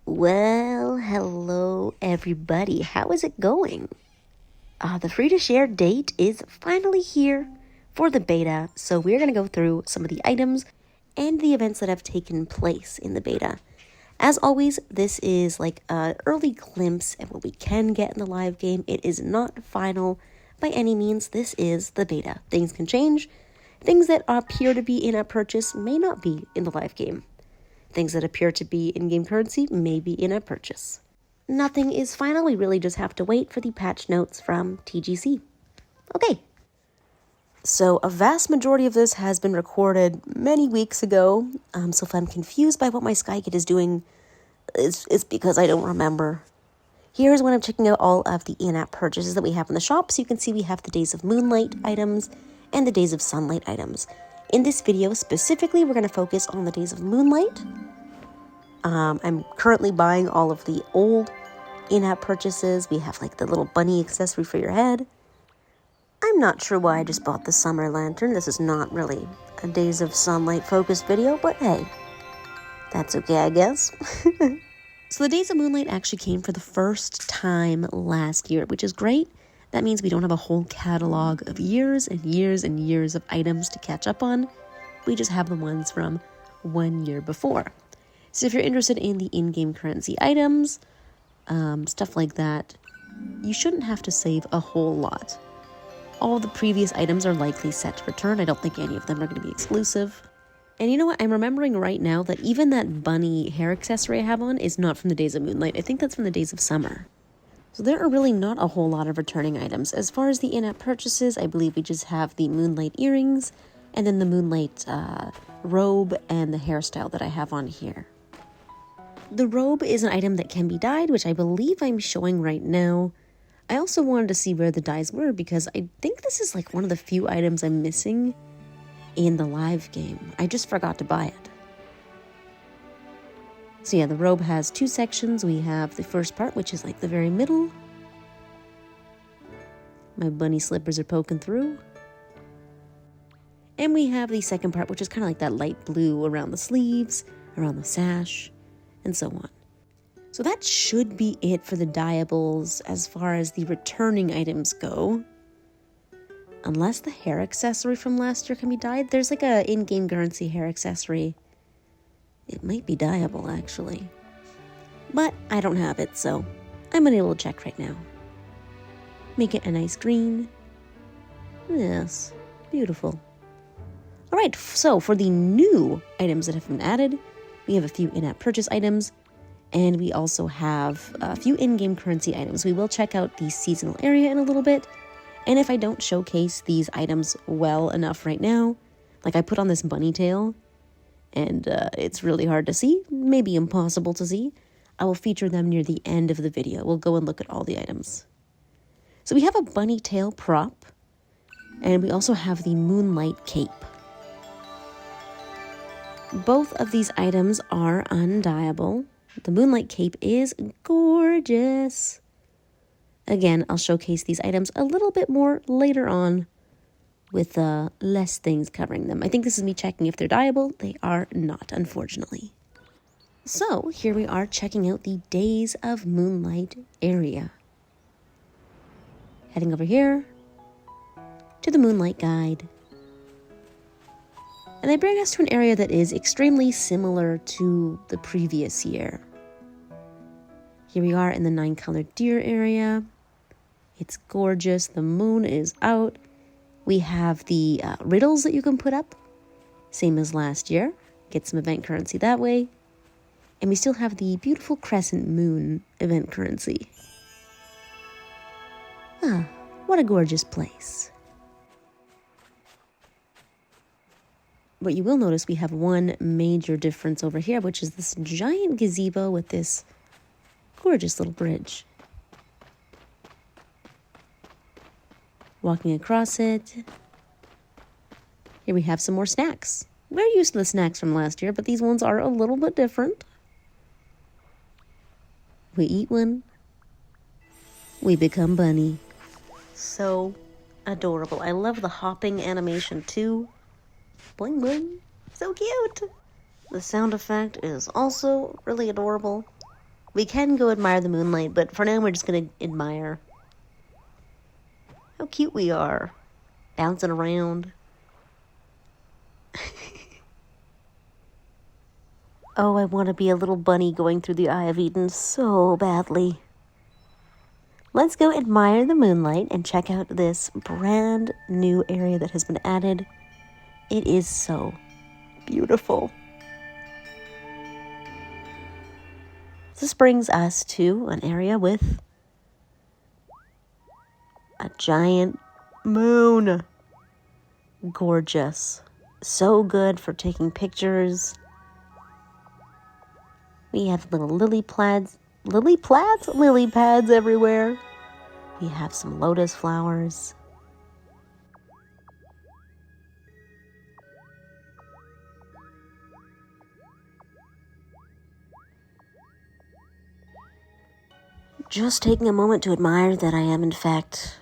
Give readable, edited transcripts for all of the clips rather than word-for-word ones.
Well, hello everybody. How is it going? The free to share date is finally here for the beta, so we're going to go through some of the items and the events that have taken place in the beta. As always, this is like an early glimpse at what we can get in the live game. It is not final by any means. This is the beta. Things can change. Things that appear to be in-app purchase may not be in the live game. Things that appear to be in-game currency may be in-app purchase. Nothing is final. We really just have to wait for the patch notes from TGC. Okay. So a vast majority of this has been recorded many weeks ago. So if I'm confused by what my Skykit is doing, it's because I don't remember. Here's when I'm checking out all of the in-app purchases that we have in the shop. So you can see we have the Days of Moonlight items and the Days of Sunlight items. In this video specifically, we're going to focus on the Days of Moonlight. I'm currently buying all of the old in-app purchases. We have like the little bunny accessory for your head. I'm not sure why I just bought the summer lantern. This is not really a Days of Sunlight focused video, but hey, that's okay, I guess. So the Days of Moonlight actually came for the first time last year, which is great. That means we don't have a whole catalog of years and years and years of items to catch up on. We just have the ones from 1 year before. So if you're interested in the in-game currency items, stuff like that, you shouldn't have to save a whole lot. All the previous items are likely set to return. I don't think any of them are going to be exclusive. And you know what? I'm remembering right now that even that bunny hair accessory I have on is not from the Days of Moonlight. I think that's from the Days of Summer. So there are really not a whole lot of returning items. As far as the in-app purchases, I believe we just have the Moonlight earrings and then the Moonlight robe and the hairstyle that I have on here. The robe is an item that can be dyed, which I believe I'm showing right now. I also wanted to see where the dyes were because I think this is like one of the few items I'm missing in the live game. I just forgot to buy it. So yeah, the robe has two sections. We have the first part, which is like the very middle. My bunny slippers are poking through. And we have the second part, which is kind of like that light blue around the sleeves, around the sash, and so on. So that should be it for the dyeables as far as the returning items go. Unless the hair accessory from last year can be dyed. There's like a in-game currency hair accessory. It might be dyeable, actually. But I don't have it, so I'm unable to check right now. Make it a nice green. Yes, beautiful. Alright, so for the new items that have been added, we have a few in-app purchase items, and we also have a few in-game currency items. We will check out the seasonal area in a little bit, and if I don't showcase these items well enough right now, like I put on this bunny tail, and it's really hard to see, maybe impossible to see, I will feature them near the end of the video. We'll go and look at all the items. So we have a bunny tail prop, and we also have the Moonlight cape. Both of these items are undyeable. The Moonlight cape is gorgeous. Again, I'll showcase these items a little bit more later on with less things covering them. I think this is me checking if they're dyeable. They are not, unfortunately. So here we are checking out the Days of Moonlight area. Heading over here to the Moonlight Guide. And they bring us to an area that is extremely similar to the previous year. Here we are in the 9-colored deer area. It's gorgeous. The moon is out. We have the riddles that you can put up. Same as last year. Get some event currency that way. And we still have the beautiful crescent moon event currency. Ah, what a gorgeous place. But you will notice we have one major difference over here, which is this giant gazebo with this gorgeous little bridge. Walking across it. Here we have some more snacks. We're used to the snacks from last year, but these ones are a little bit different. We eat one. We become bunny. So adorable. I love the hopping animation too. Bling bling. So cute. The sound effect is also really adorable. We can go admire the moonlight, but for now we're just going to admire how cute we are. Bouncing around. Oh, I want to be a little bunny going through the Eye of Eden so badly. Let's go admire the moonlight and check out this brand new area that has been added. It is so beautiful. This brings us to an area with a giant moon. Gorgeous. So good for taking pictures. We have little lily pads everywhere. We have some lotus flowers. Just taking a moment to admire that I am, in fact,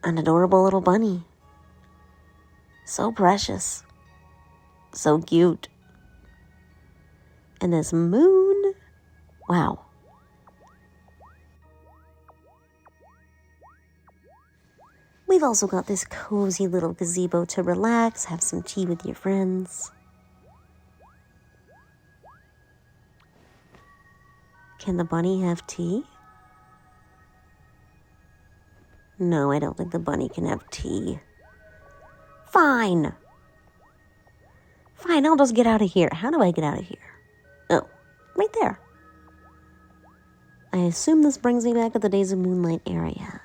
an adorable little bunny. So precious. So cute. And this moon, wow. We've also got this cozy little gazebo to relax, have some tea with your friends. Can the bunny have tea? No, I don't think the bunny can have tea. Fine. Fine, I'll just get out of here. How do I get out of here? Oh, right there. I assume this brings me back to the Days of Moonlight area.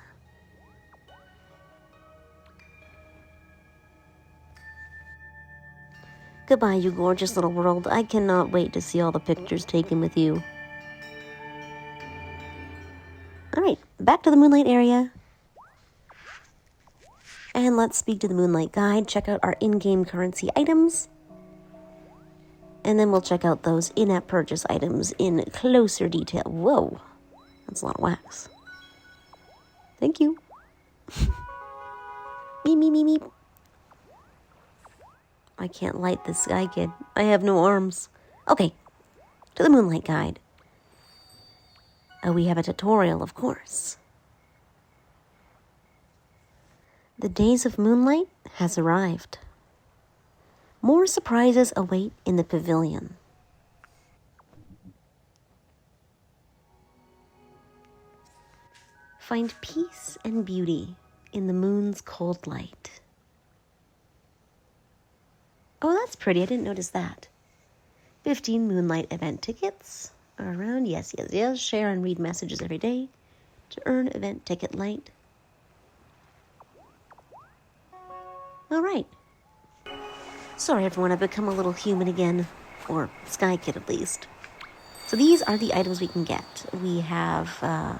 Goodbye, you gorgeous little world. I cannot wait to see all the pictures taken with you. Alright, back to the Moonlight area. And let's speak to the Moonlight Guide, check out our in-game currency items. And then we'll check out those in-app purchase items in closer detail. Whoa, that's a lot of wax. Thank you. Me. I can't light this Sky Kid. I have no arms. Okay, to the Moonlight Guide. We have a tutorial, of course. The Days of Moonlight has arrived. More surprises await in the pavilion. Find peace and beauty in the moon's cold light. Oh, that's pretty. I didn't notice that. 15 Moonlight event tickets are around. Yes. Share and read messages every day to earn event ticket light. All right. Sorry, everyone. I've become a little human again. Or Sky Kid, at least. So these are the items we can get. We have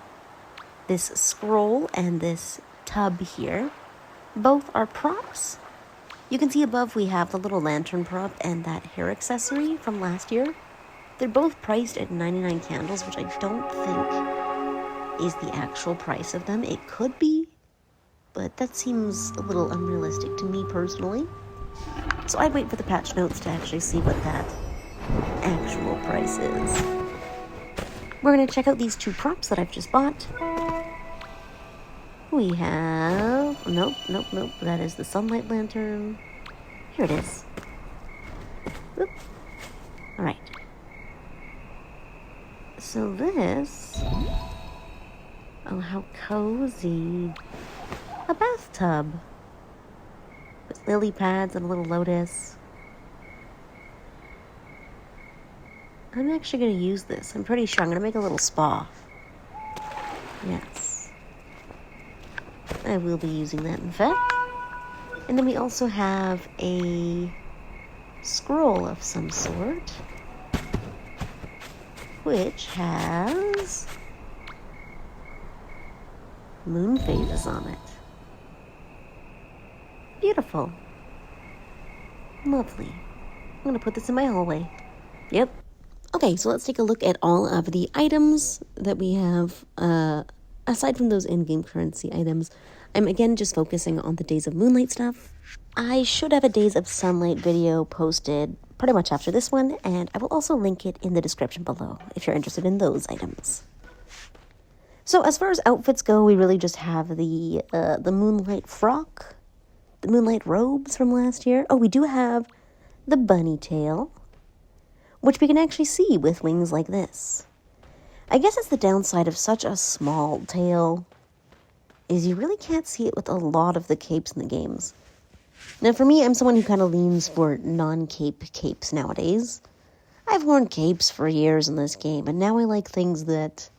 this scroll and this tub here. Both are props. You can see above we have the little lantern prop and that hair accessory from last year. They're both priced at 99 candles, which I don't think is the actual price of them. It could be, but that seems a little unrealistic to me personally. So I'd wait for the patch notes to actually see what that actual price is. We're going to check out these two props that I've just bought. We have... Nope. That is the sunlight lantern. Here it is. Oop. All right. So this... Oh, how cozy. A bathtub. With lily pads and a little lotus. I'm actually going to use this. I'm pretty sure I'm going to make a little spa. Yes. I will be using that, in fact. And then we also have a scroll of some sort, which has moon phases on it. Beautiful. Lovely. I'm going to put this in my hallway. Yep. Okay, so let's take a look at all of the items that we have. Aside from those in-game currency items, I'm again just focusing on the Days of Moonlight stuff. I should have a Days of Sunlight video posted pretty much after this one, and I will also link it in the description below if you're interested in those items. So as far as outfits go, we really just have the Moonlight frock, the Moonlight robes from last year. Oh, we do have the bunny tail, which we can actually see with wings like this. I guess it's the downside of such a small tail, is you really can't see it with a lot of the capes in the games. Now for me, I'm someone who kind of leans for non-cape capes nowadays. I've worn capes for years in this game, and now I like things that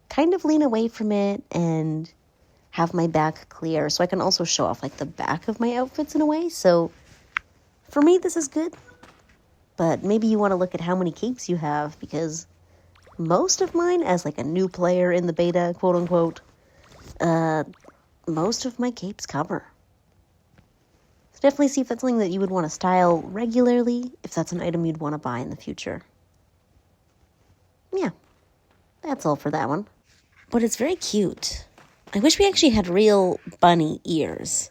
kind of lean away from it and have my back clear, so I can also show off like the back of my outfits in a way. So for me, this is good, but maybe you want to look at how many capes you have, because most of mine, as like a new player in the beta, quote unquote, most of my capes cover. So definitely see if that's something that you would want to style regularly, if that's an item you'd want to buy in the future. Yeah, that's all for that one. But it's very cute. I wish we actually had real bunny ears.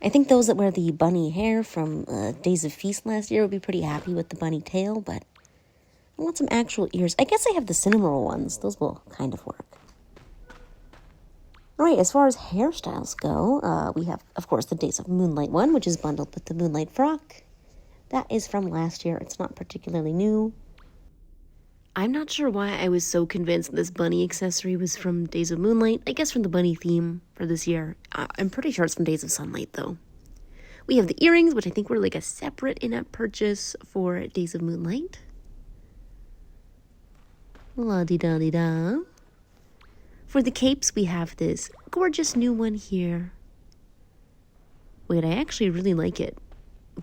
I think those that wear the bunny hair from Days of Feast last year would be pretty happy with the bunny tail, but I want some actual ears. I guess I have the cinnamon ones. Those will kind of work. Alright, as far as hairstyles go, we have, of course, the Days of Moonlight one, which is bundled with the Moonlight frock. That is from last year. It's not particularly new. I'm not sure why I was so convinced this bunny accessory was from Days of Moonlight. I guess from the bunny theme for this year. I'm pretty sure it's from Days of Sunlight, though. We have the earrings, which I think were like a separate in-app purchase for Days of Moonlight. La-di-da-di-da. For the capes, we have this gorgeous new one here. Wait, I actually really like it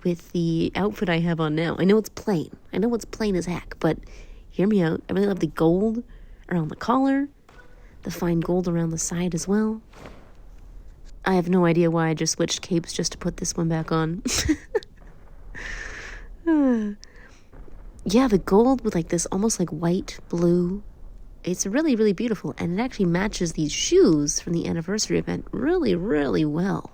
with the outfit I have on now. I know it's plain. I know it's plain as heck, but hear me out. I really love the gold around the collar, the fine gold around the side as well. I have no idea why I just switched capes just to put this one back on. Yeah, the gold with like this almost like white, blue. It's really, really beautiful, and it actually matches these shoes from the anniversary event really, really well.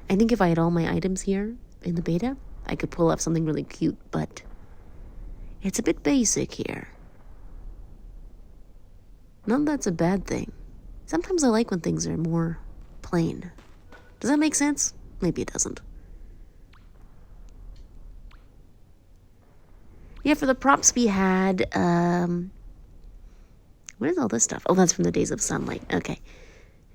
I think if I had all my items here in the beta, I could pull off something really cute, but it's a bit basic here. Not that that's a bad thing. Sometimes I like when things are more plain. Does that make sense? Maybe it doesn't. Yeah, for the props we had, what is all this stuff? Oh, that's from the Days of Sunlight. Okay.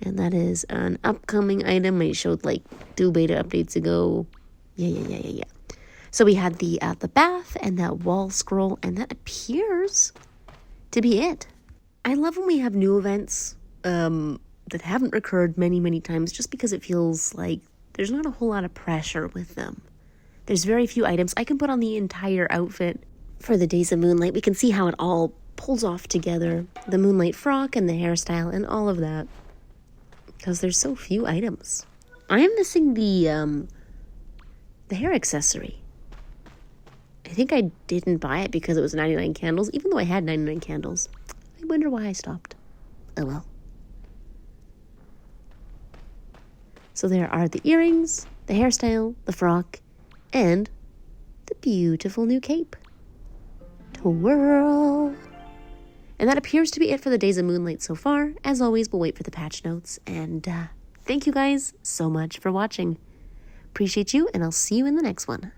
And that is an upcoming item I showed like 2 beta updates ago. Yeah. So we had the bath and that wall scroll, and that appears to be it. I love when we have new events that haven't recurred many, many times, just because it feels like there's not a whole lot of pressure with them. There's very few items. I can put on the entire outfit for the Days of Moonlight. We can see how it all pulls off together. The Moonlight frock and the hairstyle and all of that. Because there's so few items. I am missing the hair accessory. I think I didn't buy it because it was 99 candles, even though I had 99 candles. I wonder why I stopped. Oh well. So there are the earrings, the hairstyle, the frock, and the beautiful new cape. Twirl! And that appears to be it for the Days of Moonlight so far. As always, we'll wait for the patch notes. And thank you guys so much for watching. Appreciate you, and I'll see you in the next one.